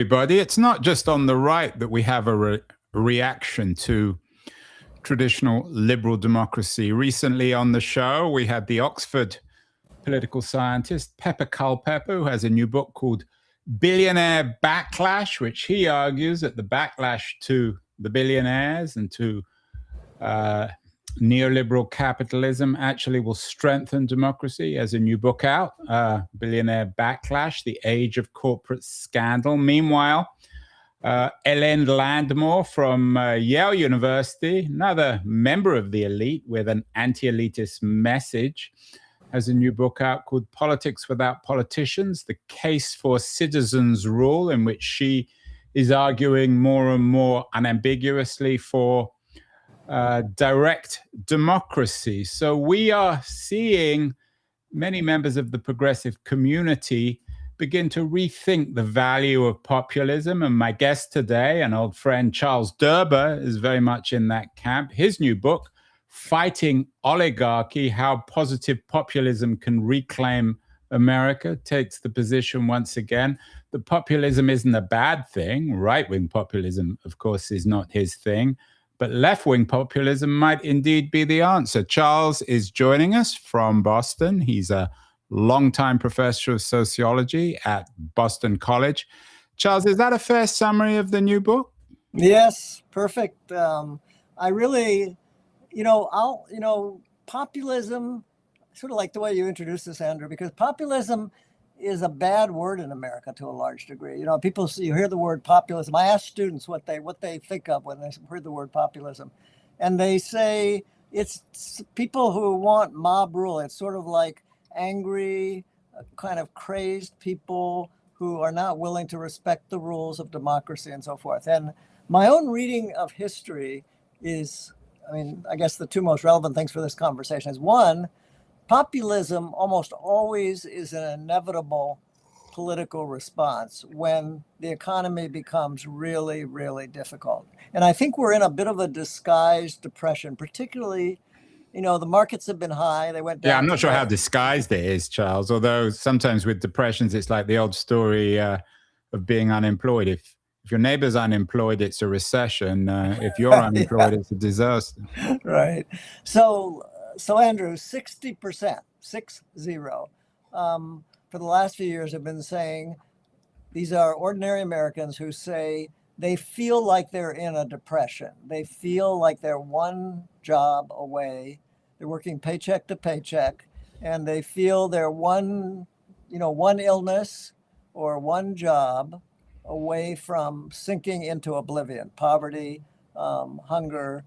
Everybody, it's not just on the right that we have a reaction to traditional liberal democracy. Recently on the show, we had the Oxford political scientist Pepper Culpepper, who has a new book called Billionaire Backlash, which he argues that the backlash to the billionaires and to neoliberal capitalism actually will strengthen democracy. As a new book out, Billionaire Backlash, The Age of Corporate Scandal. Meanwhile, Ellen Landmore from Yale University, another member of the elite with an anti-elitist message, has a new book out called Politics Without Politicians, The Case for Citizens' Rule, in which she is arguing more and more unambiguously for direct democracy. So we are seeing many members of the progressive community begin to rethink the value of populism. And my guest today, an old friend, Charles Derber, is very much in that camp. His new book, Fighting Oligarchy, How Positive Populism Can Reclaim America, takes the position once again that populism isn't a bad thing. Right-wing populism, of course, is not his thing. But left-wing populism might indeed be the answer. Charles is joining us from Boston. He's a longtime professor of sociology at Boston College. Charles, is that a fair summary of the new book? Yes, perfect. I really, populism, sort of like the way you introduced this, Andrew, because populism is a bad word in America to a large degree. You hear the word populism. I ask students what they think of when they heard the word populism, and they say it's people who want mob rule. It's sort of like angry, kind of crazed people who are not willing to respect the rules of democracy and so forth. And my own reading of history is, I guess the two most relevant things for this conversation is, one, populism almost always is an inevitable political response when the economy becomes really, really difficult. And I think we're in a bit of a disguised depression, particularly, the markets have been high. They went down. Yeah, I'm not sure how disguised it is, Charles, although sometimes with depressions, it's like the old story of being unemployed. If your neighbor's unemployed, it's a recession. If you're unemployed, it's a disaster. Right. So Andrew, 60%, 60, for the last few years have been saying, these are ordinary Americans who say they feel like they're in a depression. They feel like they're one job away. They're working paycheck to paycheck, and they feel they're one illness or one job away from sinking into oblivion, poverty, hunger.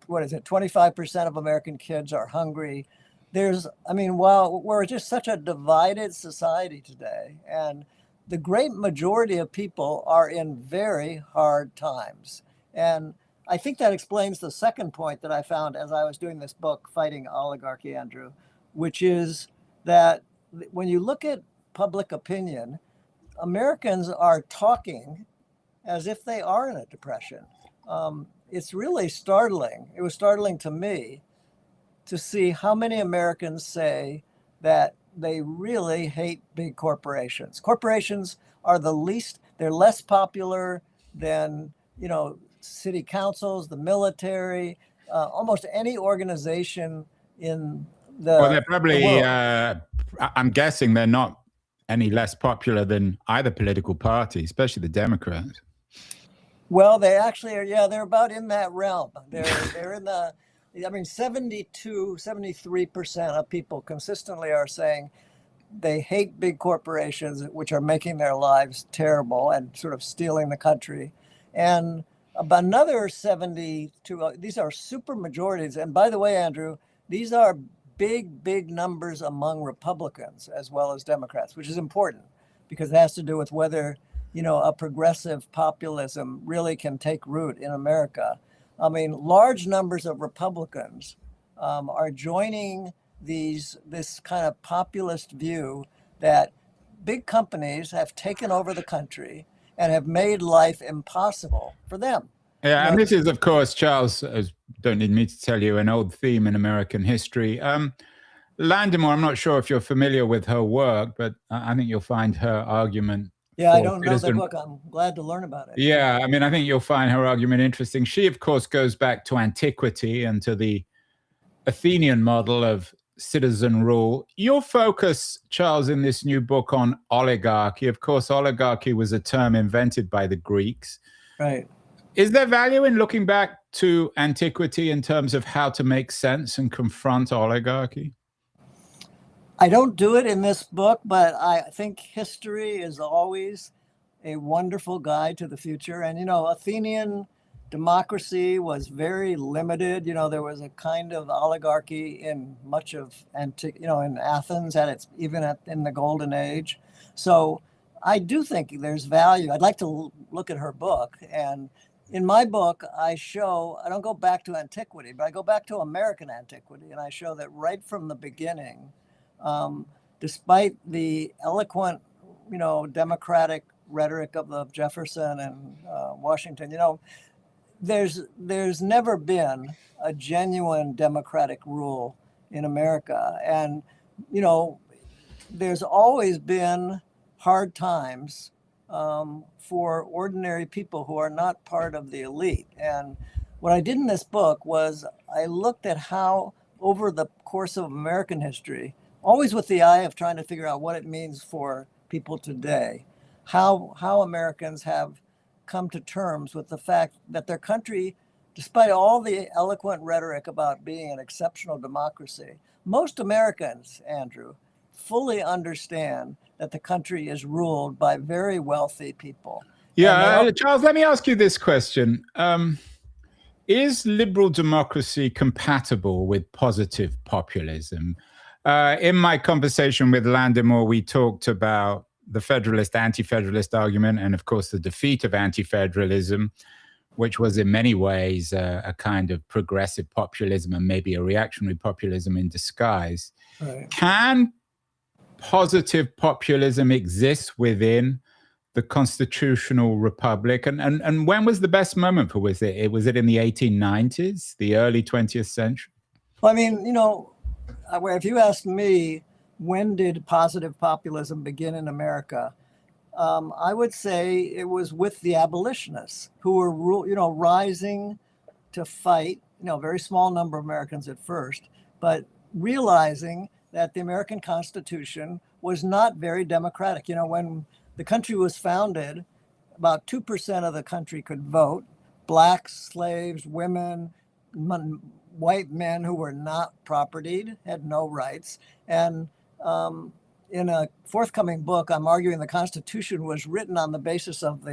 What is it? 25% of American kids are hungry. While we're just such a divided society today, and the great majority of people are in very hard times. And I think that explains the second point that I found as I was doing this book, Fighting Oligarchy, Andrew, which is that when you look at public opinion, Americans are talking as if they are in a depression. It's really startling. It was startling to me to see how many Americans say that they really hate big corporations. Corporations are they're less popular than, city councils, the military, almost any organization in the Well, they're probably, the world. I'm guessing they're not any less popular than either political party, especially the Democrats. Well, they actually are. Yeah, they're about in that realm. They're in the, 73% of people consistently are saying they hate big corporations, which are making their lives terrible and sort of stealing the country. And about another 72, these are super majorities. And by the way, Andrew, these are big numbers among Republicans as well as Democrats, which is important because it has to do with whether a progressive populism really can take root in America. Large numbers of Republicans are joining this kind of populist view that big companies have taken over the country and have made life impossible for them. Yeah, and this is, of course, Charles, don't need me to tell you, an old theme in American history. Landemore, I'm not sure if you're familiar with her work, but I think you'll find her argument Yeah, I for don't know the citizen. book. I'm glad to learn about it. Yeah, I mean, I think you'll find her argument interesting. She, of course, goes back to antiquity and to the Athenian model of citizen rule. Your focus, Charles, in this new book on oligarchy, of course, oligarchy was a term invented by the Greeks. Right. Is there value in looking back to antiquity in terms of how to make sense and confront oligarchy? I don't do it in this book, but I think history is always a wonderful guide to the future. And, Athenian democracy was very limited. There was a kind of oligarchy in much of in Athens in the Golden Age. So I do think there's value. I'd like to look at her book. And in my book, I don't go back to antiquity, but I go back to American antiquity. And I show that right from the beginning, despite the eloquent, democratic rhetoric of Jefferson and Washington, there's never been a genuine democratic rule in America. And, there's always been hard times for ordinary people who are not part of the elite. And what I did in this book was I looked at how, over the course of American history, always with the eye of trying to figure out what it means for people today, how Americans have come to terms with the fact that their country, despite all the eloquent rhetoric about being an exceptional democracy, most Americans, Andrew, fully understand that the country is ruled by very wealthy people. Yeah, Charles, let me ask you this question. Is liberal democracy compatible with positive populism? In my conversation with Landemore, we talked about the federalist, anti-federalist argument, and of course the defeat of anti-federalism, which was in many ways a kind of progressive populism and maybe a reactionary populism in disguise. Right. Can positive populism exist within the constitutional republic? And when was the best moment for was it in the 1890s, the early 20th century? Well, I mean, if you ask me, when did positive populism begin in America? I would say it was with the abolitionists who were, rising to fight, a very small number of Americans at first, but realizing that the American Constitution was not very democratic. When the country was founded, about 2% of the country could vote. Blacks, slaves, women, white men who were not propertied had no rights. And in a forthcoming book, I'm arguing the Constitution was written on the basis of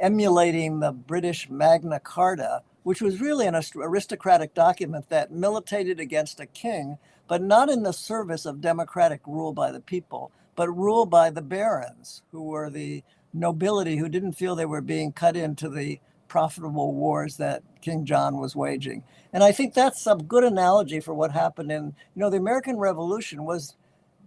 emulating the British Magna Carta, which was really an aristocratic document that militated against a king, but not in the service of democratic rule by the people, but rule by the barons, who were the nobility who didn't feel they were being cut into the profitable wars that King John was waging. And I think that's a good analogy for what happened in, the American Revolution was,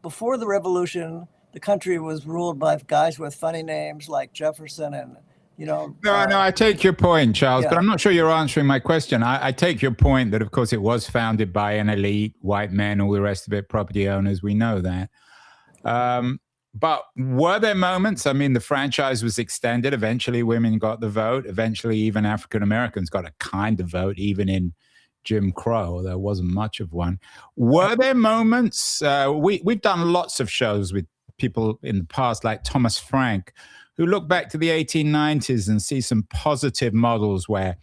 before the Revolution, the country was ruled by guys with funny names like Jefferson and, No, I take your point, Charles, but I'm not sure you're answering my question. I take your point that, of course, it was founded by an elite, white men, all the rest of it, property owners. We know that. But were there moments? I mean, the franchise was extended. Eventually, women got the vote. Eventually, even African Americans got a kind of vote, even in Jim Crow. There wasn't much of one. Were there moments? We've done lots of shows with people in the past, like Thomas Frank, who look back to the 1890s and see some positive models where,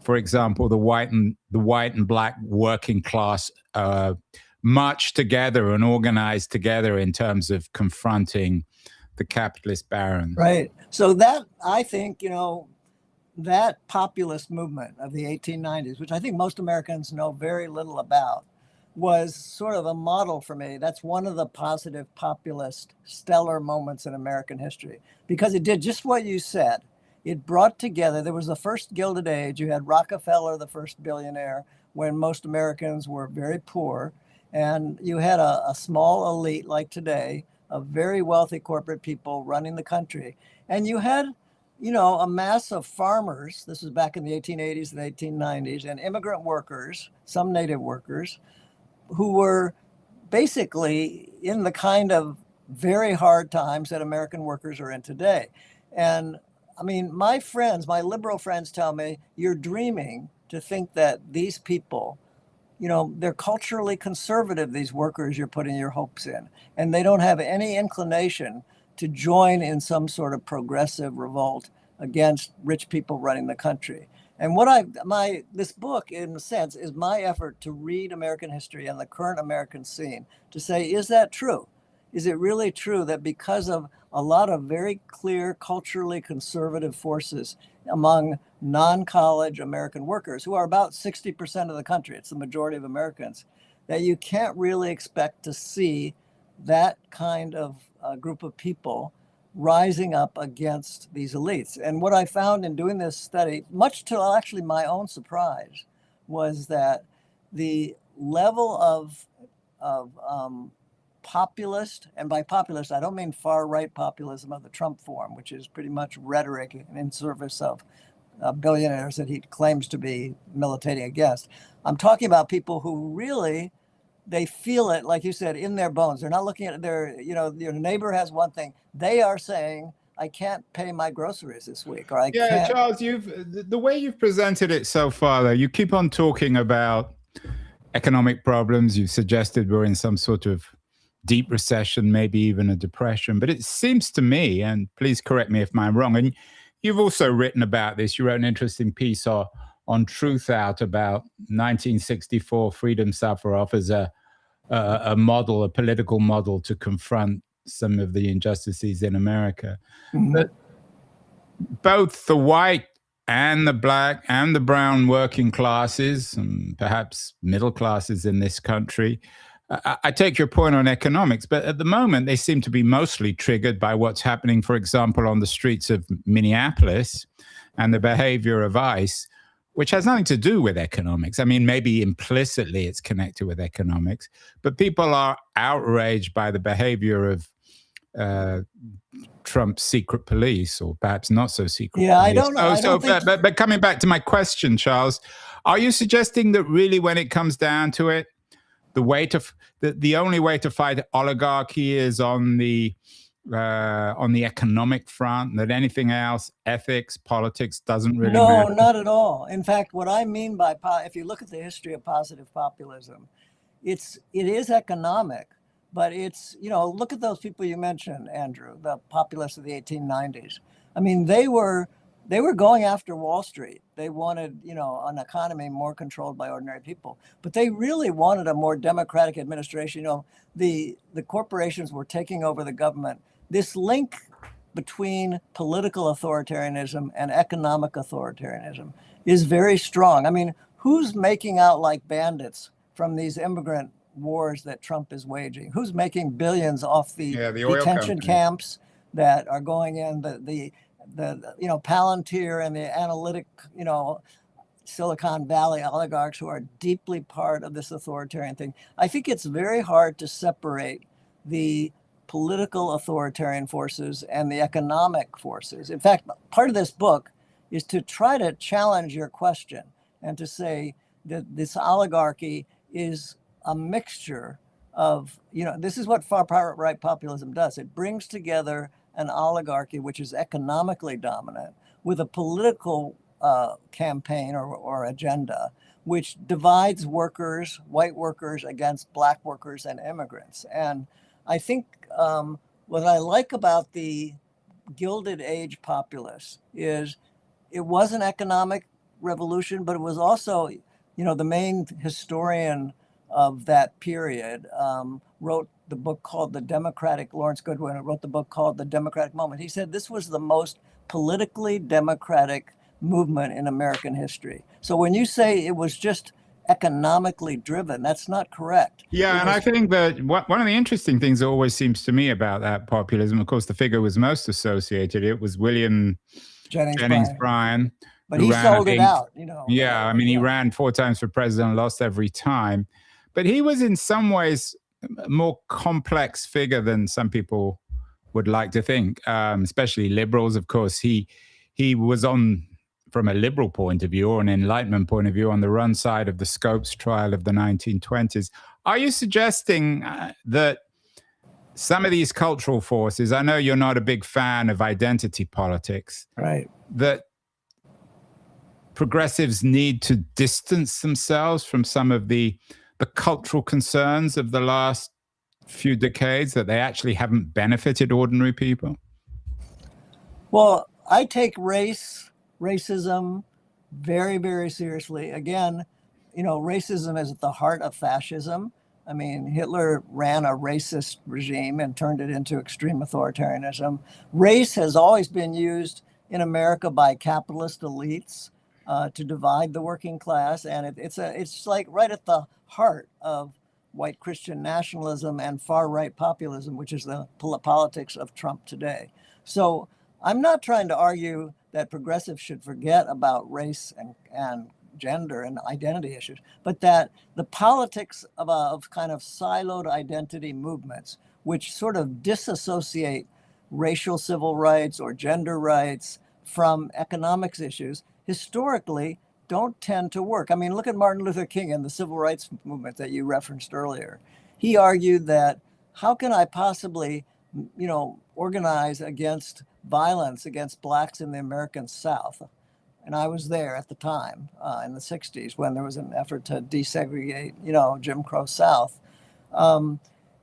for example, the white and black working class marched together and organized together in terms of confronting the capitalist barons. Right. So that, I think, that populist movement of the 1890s, which I think most Americans know very little about, was sort of a model for me. That's one of the positive populist stellar moments in American history, because it did just what you said. It brought together, there was the first Gilded Age. You had Rockefeller, the first billionaire, when most Americans were very poor. And you had a small elite like today of very wealthy corporate people running the country. And you had, a mass of farmers. This was back in the 1880s and 1890s, and immigrant workers, some native workers, who were basically in the kind of very hard times that American workers are in today. And I mean, my friends, my liberal friends tell me, you're dreaming to think that these people, they're culturally conservative, these workers you're putting your hopes in, and they don't have any inclination to join in some sort of progressive revolt against rich people running the country. And this book, in a sense, is my effort to read American history and the current American scene to say, is that true? Is it really true that because of a lot of very clear culturally conservative forces among non-college American workers, who are about 60% of the country, it's the majority of Americans, that you can't really expect to see that kind of group of people rising up against these elites? And what I found in doing this study, much to actually my own surprise, was that the level of populist, and by populist, I don't mean far-right populism of the Trump form, which is pretty much rhetoric in service of billionaires that he claims to be militating against. I'm talking about people who really, they feel it, like you said, in their bones. They're not looking at your neighbor has one thing. They are saying, I can't pay my groceries this week, or I can't. Charles, the way you've presented it so far, though, you keep on talking about economic problems. You've suggested we're in some sort of deep recession, maybe even a depression. But it seems to me, and please correct me if I'm wrong, and you've also written about this. You wrote an interesting piece on Truth Out about 1964. Freedom Suffer offers a model, a political model to confront some of the injustices in America. Mm-hmm. But both the white and the black and the brown working classes, and perhaps middle classes in this country, I take your point on economics, but at the moment they seem to be mostly triggered by what's happening, for example, on the streets of Minneapolis and the behavior of ICE, which has nothing to do with economics. I mean, maybe implicitly it's connected with economics, but people are outraged by the behavior of Trump's secret police, or perhaps not so secret. Yeah, police. I don't know. But coming back to my question, Charles, are you suggesting that really, when it comes down to it, the only way to fight oligarchy is on the economic front, that anything else, ethics, politics, doesn't really matter? No, not at all. In fact, what I mean by, if you look at the history of positive populism, it is economic, but it's, look at those people you mentioned, Andrew, the populists of the 1890s. I mean, they were going after Wall Street. They wanted, an economy more controlled by ordinary people, but they really wanted a more democratic administration. The corporations were taking over the government. This link between political authoritarianism and economic authoritarianism is very strong. I mean, who's making out like bandits from these immigrant wars that Trump is waging? Who's making billions off the detention camps that are going in, the Palantir and the analytic, Silicon Valley oligarchs who are deeply part of this authoritarian thing? I think it's very hard to separate the political authoritarian forces and the economic forces. In fact, part of this book is to try to challenge your question and to say that this oligarchy is a mixture of, this is what far-right populism does. It brings together an oligarchy which is economically dominant with a political campaign or agenda which divides workers, white workers, against black workers and immigrants. And I think what I like about the Gilded Age populists is it was an economic revolution, but it was also, the main historian of that period wrote the book called Lawrence Goodwin wrote the book called The Democratic Moment. He said this was the most politically democratic movement in American history. So when you say it was just economically driven, that's not correct. Yeah, and I think that one of the interesting things that always seems to me about that populism, of course, the figure was most associated, it was William Jennings Bryan. But he sold it out, Yeah, I mean, he ran 4 times for president, lost every time. But he was in some ways a more complex figure than some people would like to think, especially liberals. Of course, he was on, from a liberal point of view or an Enlightenment point of view, on the run side of the Scopes trial of the 1920s. Are you suggesting that some of these cultural forces, I know you're not a big fan of identity politics, Right. that progressives need to distance themselves from some of the cultural concerns of the last few decades, that they actually haven't benefited ordinary people? Well, I take racism very, very seriously. Again, racism is at the heart of fascism. I mean, Hitler ran a racist regime and turned it into extreme authoritarianism. Race has always been used in America by capitalist elites to divide the working class, and it's like right at the heart of white Christian nationalism and far right populism, which is the politics of Trump today. So I'm not trying to argue that progressives should forget about race and gender and identity issues, but that the politics of kind of siloed identity movements, which sort of disassociate racial civil rights or gender rights from economics issues, historically don't tend to work. I mean, look at Martin Luther King and the civil rights movement that you referenced earlier. He argued that how can I possibly, organize against violence against blacks in the American South? And I was there at the time in the 60s when there was an effort to desegregate, Jim Crow South. Martin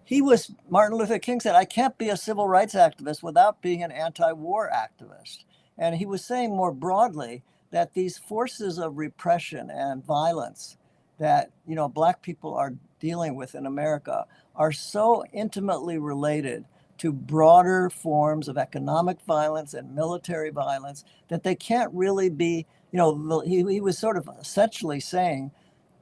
Luther King said, I can't be a civil rights activist without being an anti-war activist. And he was saying more broadly that these forces of repression and violence that, Black people are dealing with in America are so intimately related to broader forms of economic violence and military violence that they can't really be, he was sort of essentially saying,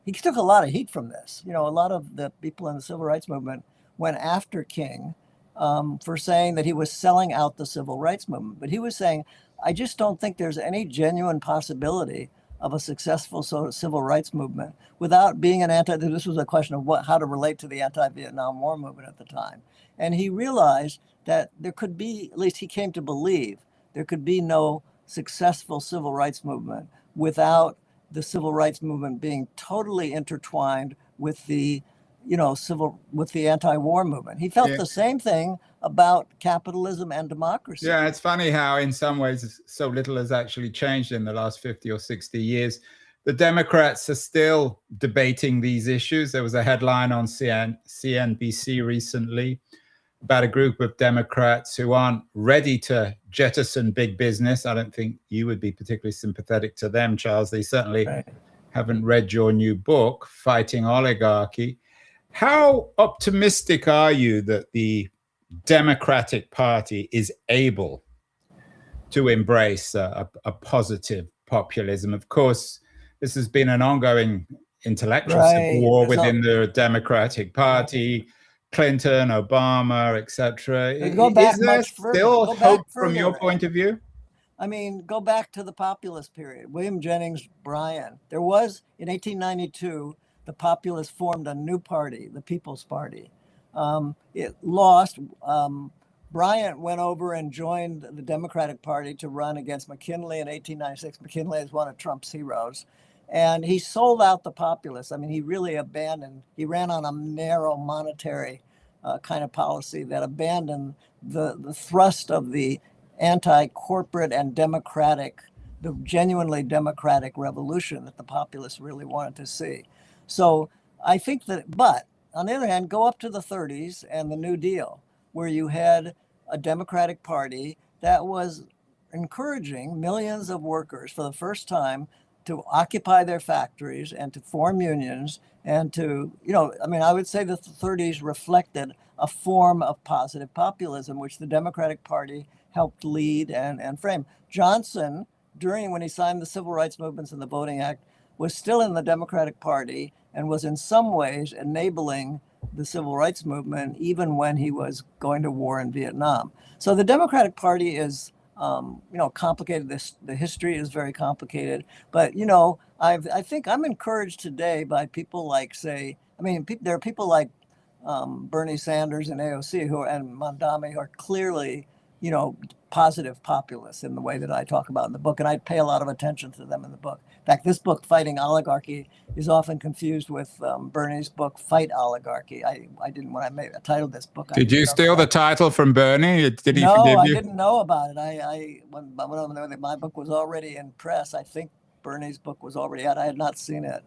he took a lot of heat from this. A lot of the people in the civil rights movement went after King for saying that he was selling out the civil rights movement. But he was saying, I just don't think there's any genuine possibility of a successful civil rights movement without being this was a question of how to relate to the anti-Vietnam War movement at the time. And he realized that there could be, at least he came to believe, there could be no successful civil rights movement without the civil rights movement being totally intertwined with the, with the anti-war movement. He felt the same thing about capitalism and democracy. Yeah, it's funny how in some ways so little has actually changed in the last 50 or 60 years. The Democrats are still debating these issues. There was a headline on CNBC recently about a group of Democrats who aren't ready to jettison big business. I don't think you would be particularly sympathetic to them, Charles. They certainly haven't read your new book, Fighting Oligarchy. How optimistic are you that the Democratic Party is able to embrace a positive populism? Of course, this has been an ongoing intellectual civil war within the Democratic Party. Clinton, Obama, etc. Is there still hope from your point of view? I mean, go back to the populist period. William Jennings Bryan. There was, in 1892, the populists formed a new party, the People's Party. It lost. Bryant went over and joined the Democratic Party to run against McKinley in 1896. McKinley is one of Trump's heroes. And he sold out the populists. I mean, he really he ran on a narrow monetary kind of policy that abandoned the thrust of the anti-corporate and the genuinely democratic revolution that the populists really wanted to see. So I think but on the other hand, go up to the 30s and the New Deal, where you had a Democratic Party that was encouraging millions of workers for the first time to occupy their factories and to form unions and to, I would say that the 30s reflected a form of positive populism, which the Democratic Party helped lead and frame. Johnson, when he signed the Civil Rights Movements and the Voting Act, was still in the Democratic Party and was in some ways enabling the Civil Rights Movement, even when he was going to war in Vietnam. So the Democratic Party is complicated. The history is very complicated, but I think I'm encouraged today by people like, there are people like Bernie Sanders and AOC and Mondami who are clearly, positive populists in the way that I talk about in the book. And I pay a lot of attention to them in the book. In fact, this book, Fighting Oligarchy, is often confused with Bernie's book, Fight Oligarchy. I didn't, when I titled this book. Did you steal the title from Bernie? Did he forgive you? No, I didn't know about it. When my book was already in press, I think Bernie's book was already out. I had not seen it.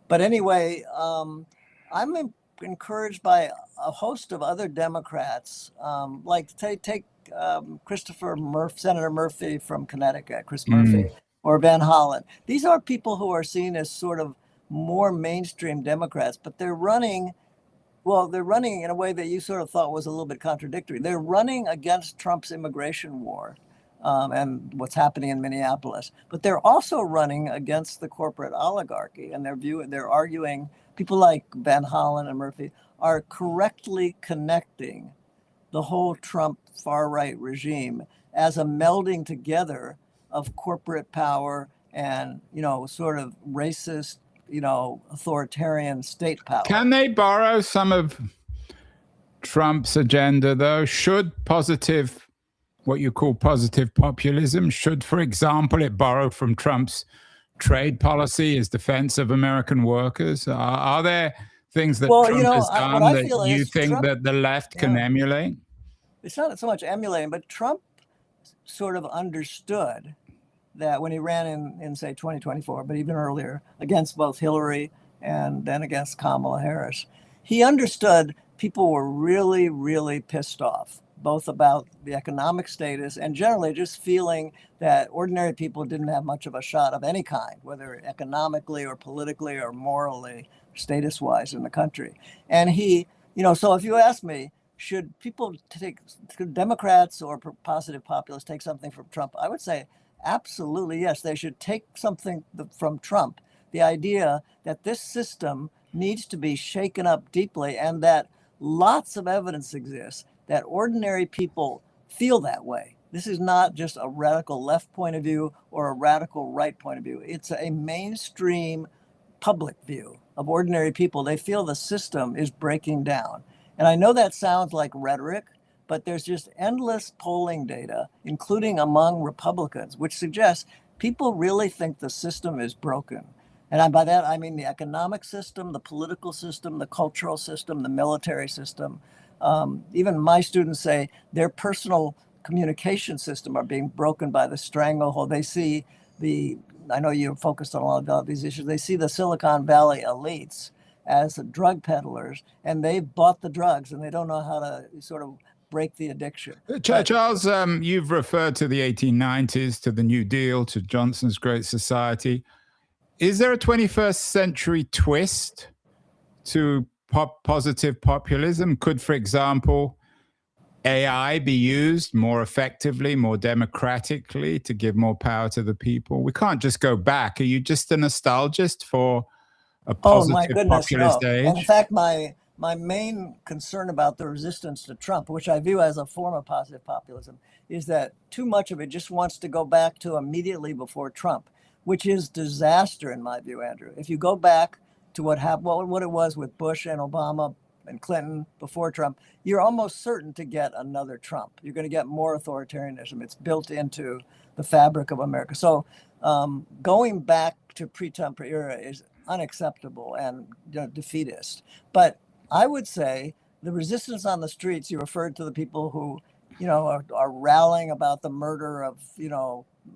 But anyway, I'm encouraged by a host of other Democrats, like take Senator Murphy from Connecticut, Chris Murphy, or Van Hollen. These are people who are seen as sort of more mainstream Democrats, but they're running in a way that you sort of thought was a little bit contradictory. They're running against Trump's immigration war and what's happening in Minneapolis, but they're also running against the corporate oligarchy, and they're arguing. People like Van Hollen and Murphy are correctly connecting the whole Trump far-right regime as a melding together of corporate power and, sort of racist, authoritarian state power. Can they borrow some of Trump's agenda, though? Should what you call positive populism, for example, it borrow from Trump's trade policy, his defense of American workers? Are there things that Trump has done that you think that the left can emulate? It's not so much emulating, but Trump sort of understood that when he ran in say 2024, but even earlier, against both Hillary and then against Kamala Harris, he understood people were really, really pissed off, both about the economic status and generally just feeling that ordinary people didn't have much of a shot of any kind, whether economically or politically or morally, status-wise in the country. And he, so if you ask me, should Democrats or positive populists take something from Trump? I would say absolutely yes. They should take something from Trump. The idea that this system needs to be shaken up deeply and that lots of evidence exists that ordinary people feel that way. This is not just a radical left point of view or a radical right point of view. It's a mainstream public view of ordinary people. They feel the system is breaking down. And I know that sounds like rhetoric, but there's just endless polling data, including among Republicans, which suggests people really think the system is broken. And by that, I mean the economic system, the political system, the cultural system, the military system. Even my students say their personal communication system are being broken by the stranglehold. They see I know you're focused on a lot of these issues. They see the Silicon Valley elites as drug peddlers, and they've bought the drugs, and they don't know how to sort of break the addiction. Charles, you've referred to the 1890s, to the New Deal, to Johnson's Great Society. Is there a 21st century twist to positive populism? Could, for example, AI be used more effectively, more democratically to give more power to the people? We can't just go back. Are you just a nostalgist for a positive populist age? And in fact, my main concern about the resistance to Trump, which I view as a form of positive populism, is that too much of it just wants to go back to immediately before Trump, which is disaster in my view, Andrew. If you go back to what happened, what it was with Bush and Obama and Clinton before Trump, you're almost certain to get another Trump. You're going to get more authoritarianism. It's built into the fabric of America. So going back to pre-Trump era is unacceptable and defeatist. But I would say the resistance on the streets, you referred to the people who, are rallying about the murder of,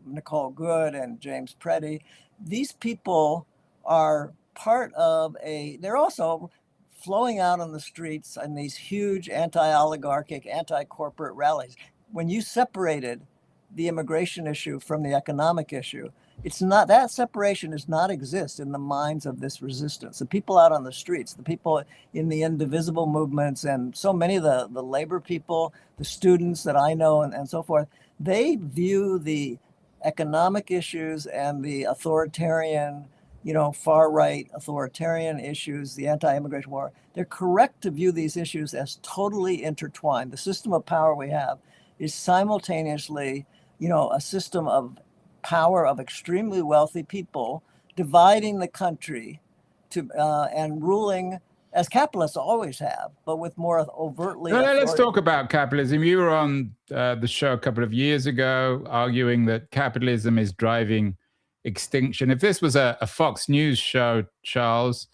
Nicole Good and James Preddy. These people are part of they're also flowing out on the streets in these huge anti-oligarchic, anti-corporate rallies. When you separated the immigration issue from the economic issue, it's not, that separation does not exist in the minds of this resistance. The people out on the streets, the people in the indivisible movements, and so many of the labor people, the students that I know and so forth, they view the economic issues and the authoritarian, far-right authoritarian issues, the anti-immigration war, they're correct to view these issues as totally intertwined. The system of power we have is simultaneously, a system of power of extremely wealthy people dividing the country and ruling as capitalists always have, but with more overtly. Let's talk about capitalism. You were on the show a couple of years ago arguing that capitalism is driving extinction. If this was a Fox News show, Charles,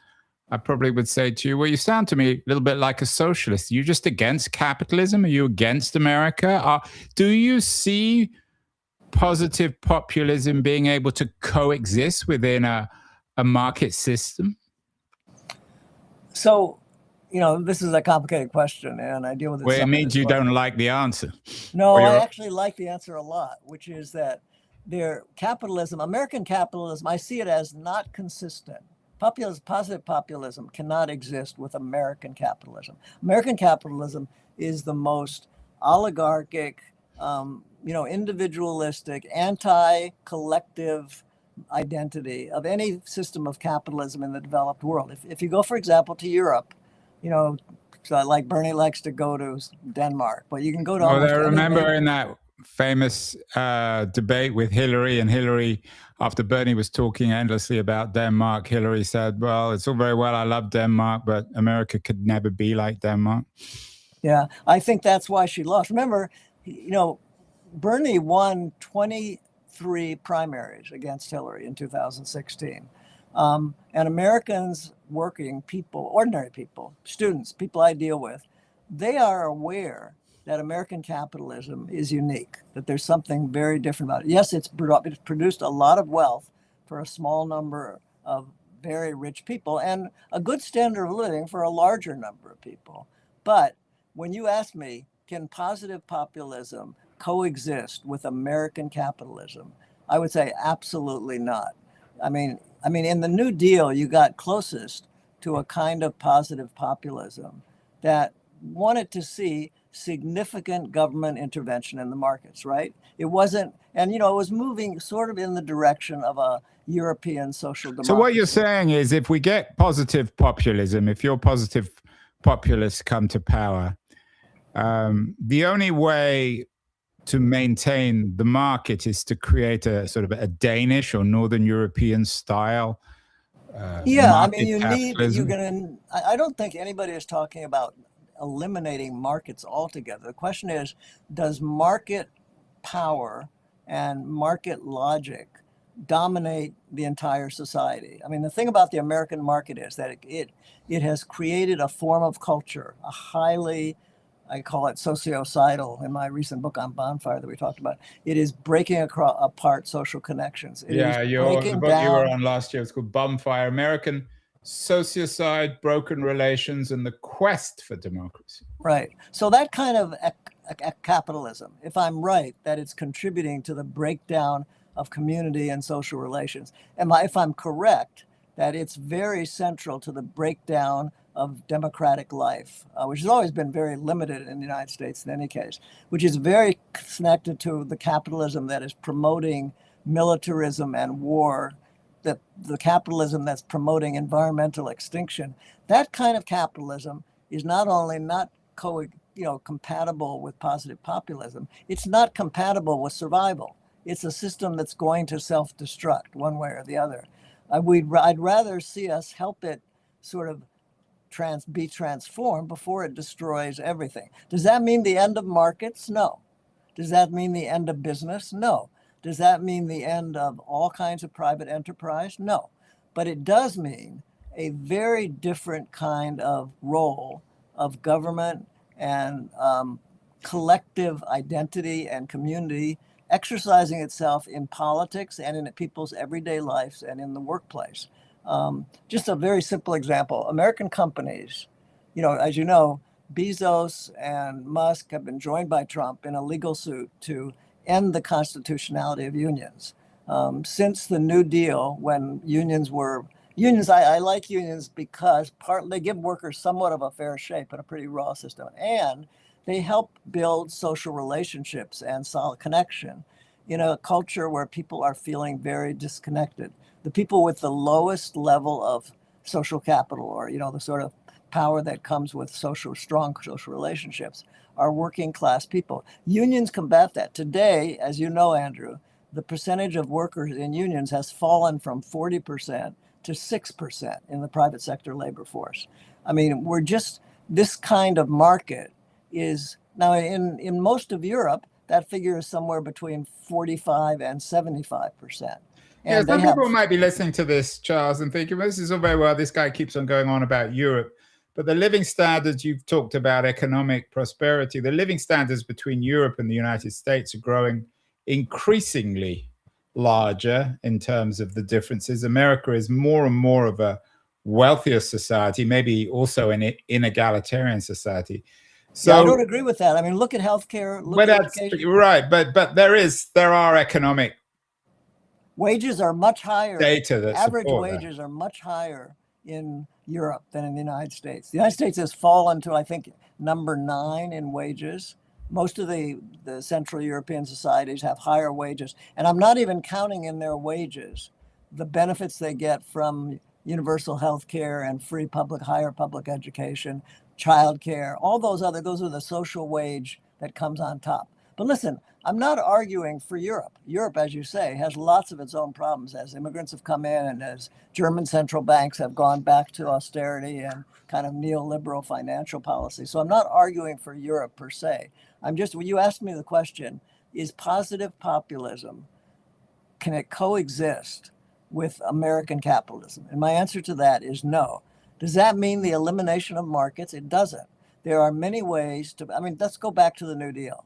I probably would say to you, well, you sound to me a little bit like a socialist. Are you just against capitalism? Are you against America? Do you see positive populism being able to coexist within a market system? So, this is a complicated question, and I deal with it. Well, it means you don't like the answer. No, I actually like the answer a lot, which is that American capitalism, I see it as not consistent. Positive populism cannot exist with American capitalism. American capitalism is the most oligarchic, individualistic, anti-collective identity of any system of capitalism in the developed world. If you go, for example, to Europe, so like Bernie likes to go to Denmark, but you can go to. I remember in that famous debate with Hillary, and Hillary, after Bernie was talking endlessly about Denmark, Hillary said, well, it's all very well, I love Denmark, but America could never be like Denmark. Yeah, I think that's why she lost. Remember, Bernie won 23 primaries against Hillary in 2016. And Americans, working people, ordinary people, students, people I deal with, they are aware that American capitalism is unique, that there's something very different about it. Yes, it's produced a lot of wealth for a small number of very rich people and a good standard of living for a larger number of people. But when you ask me, can positive populism coexist with American capitalism? I would say absolutely not. I mean, in the New Deal, you got closest to a kind of positive populism that wanted to see significant government intervention in the markets, right? It wasn't, and it was moving sort of in the direction of a European social democracy. So what you're saying is, if we get positive populism, if your positive populists come to power, the only way to maintain the market is to create a sort of a Danish or Northern European style. I don't think anybody is talking about eliminating markets altogether. The question is, does market power and market logic dominate the entire society? I mean, the thing about the American market is that it has created a form of culture, a highly, I call it sociocidal in my recent book on Bonfire that we talked about. It is breaking apart social connections. The book you were on last year, it's called Bonfire, American Sociocide, Broken Relations, and the Quest for Democracy. Right. So that kind of capitalism, if I'm right, that it's contributing to the breakdown of community and social relations. And if I'm correct, that it's very central to the breakdown of democratic life, which has always been very limited in the United States in any case, which is very connected to the capitalism that is promoting militarism and war, the capitalism that's promoting environmental extinction. That kind of capitalism is not only not compatible with positive populism, it's not compatible with survival. It's a system that's going to self-destruct one way or the other. I'd rather see us help it sort of be transformed before it destroys everything. Does that mean the end of markets? No. Does that mean the end of business? No. Does that mean the end of all kinds of private enterprise? No. But it does mean a very different kind of role of government and collective identity and community exercising itself in politics and in people's everyday lives and in the workplace. Just a very simple example. American companies, as you know, Bezos and Musk have been joined by Trump in a legal suit to end the constitutionality of unions. Since the New Deal, when unions, I like unions because they give workers somewhat of a fair shake and a pretty raw system, and they help build social relationships and solid connection in a culture where people are feeling very disconnected. The people with the lowest level of social capital, or the sort of power that comes with strong social relationships, are working class people. Unions combat that. Today, as you know, Andrew, the percentage of workers in unions has fallen from 40% to 6% in the private sector labor force. I mean, we're just, this kind of market is now in most of Europe, that figure is somewhere between 45 and 75%. Yeah, And they some have, people might be listening to this, Charles, and thinking, well, this is all very well. This guy keeps on going on about Europe. But the living standards, you've talked about economic prosperity, the living standards between Europe and the United States are growing increasingly larger in terms of the differences. America is more and more of a wealthier society, maybe also an inegalitarian society. So yeah, I don't agree with that. I mean, look at healthcare, look at education. right, but there are economic Wages are much higher. Data that Average wages are much higher in Europe than in the United States. The United States has fallen to, I think, number 9 in wages. Most of the Central European societies have higher wages. And I'm not even counting in their wages the benefits they get from universal health care and free higher public education, childcare, all those are the social wage that comes on top. But listen, I'm not arguing for Europe. Europe, as you say, has lots of its own problems as immigrants have come in and as German central banks have gone back to austerity and kind of neoliberal financial policy. So I'm not arguing for Europe per se. When you asked me the question, is positive populism, can it coexist with American capitalism? And my answer to that is no. Does that mean the elimination of markets? It doesn't. There are many ways let's go back to the New Deal.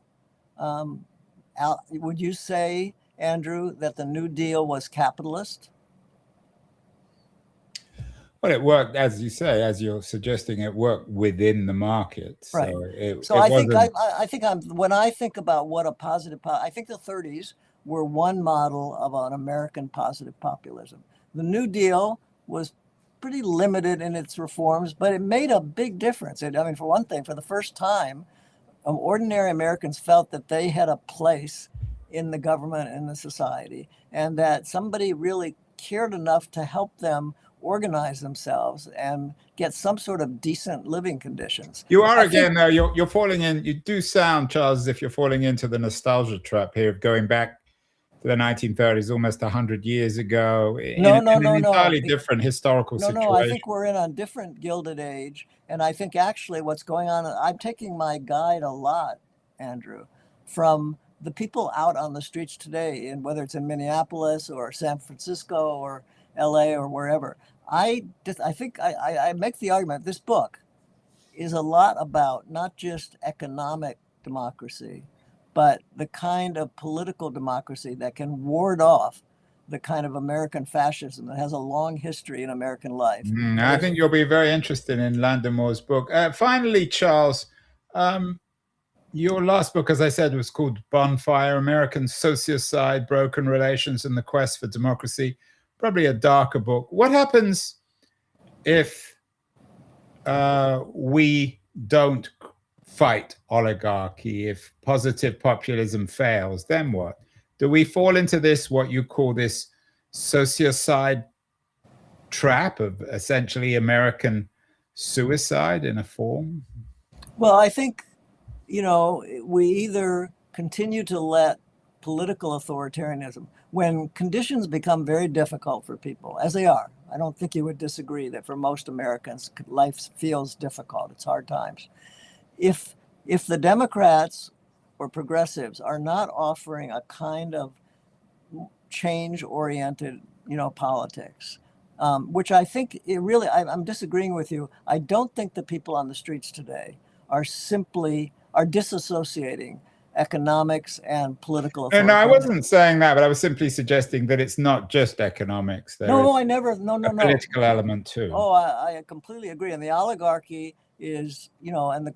Would you say, Andrew, that the New Deal was capitalist? Well, it worked, as you say, as you're suggesting, it worked within the market. Right. So I think when I think about what a I think the 30s were one model of an American positive populism. The New Deal was pretty limited in its reforms, but it made a big difference. For one thing, for the first time, ordinary Americans felt that they had a place in the government and the society, and that somebody really cared enough to help them organize themselves and get some sort of decent living conditions. You are though. You're falling in. You do sound, Charles, as if you're falling into the nostalgia trap here of going back to the 1930s, almost 100 years ago. No. Entirely different historical situation. No, I think we're in a different Gilded Age. And I think actually what's going on, I'm taking my guide a lot, Andrew, from the people out on the streets today, and whether it's in Minneapolis or San Francisco or LA or wherever. I think I make the argument this book is a lot about not just economic democracy, but the kind of political democracy that can ward off the kind of American fascism that has a long history in American life. I think you'll be very interested in Landon Moore's book. Finally, Charles, your last book, as I said, was called Bonfire, American Sociocide, Broken Relations and the Quest for Democracy. Probably a darker book. What happens if we don't fight oligarchy, if positive populism fails? Then what? Do we fall into this, what you call this sociocide trap of essentially American suicide in a form? Well, I think, we either continue to let political authoritarianism, when conditions become very difficult for people, as they are. I don't think you would disagree that for most Americans, life feels difficult. It's hard times. If the Democrats or progressives are not offering a kind of change-oriented, politics, which I think I'm disagreeing with you. I don't think the people on the streets today are disassociating economics and political authority. No, I wasn't saying that, but I was simply suggesting that it's not just economics. No, I never. No. Political element too. Oh, I completely agree. And the oligarchy is, and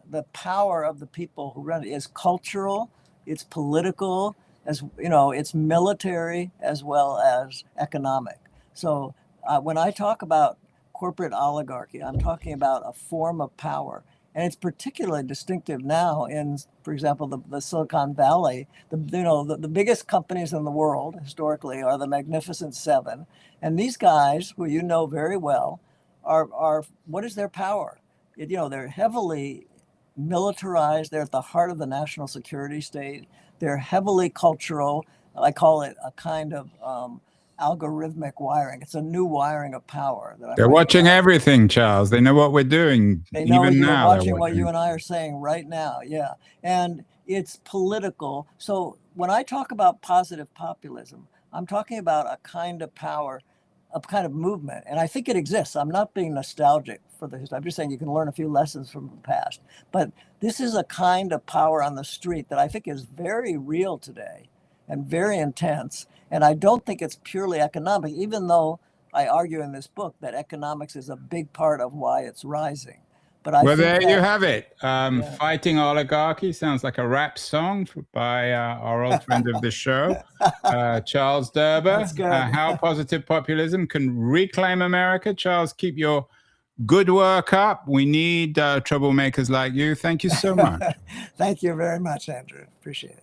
the power of the people who run it is cultural, it's political, it's military as well as economic. So when I talk about corporate oligarchy, I'm talking about a form of power. And it's particularly distinctive now in, for example, the Silicon Valley. The biggest companies in the world historically are the Magnificent Seven. And these guys, who you know very well, are what is their power? They're heavily militarized. They're at the heart of the national security state. They're heavily cultural. I call it a kind of algorithmic wiring. It's a new wiring of power that I'm They're writing watching about. everything, Charles. They know what we're doing. They know Even you're now, they're watching what you watching. and I are saying right now. Yeah. And it's political. So when I talk about positive populism, I'm talking about a kind of power, a kind of movement. And I think it exists. I'm not being nostalgic for the history. I'm just saying you can learn a few lessons from the past. But this is a kind of power on the street that I think is very real today and very intense. And I don't think it's purely economic, even though I argue in this book that economics is a big part of why it's rising. But I Well, think there that, you have it. yeah. Fighting Oligarchy sounds like a rap song by our old friend of the show, Charles Derber. That's good. How positive populism can reclaim America. Charles, keep your good work up. We need troublemakers like you. Thank you so much. Thank you very much, Andrew. Appreciate it.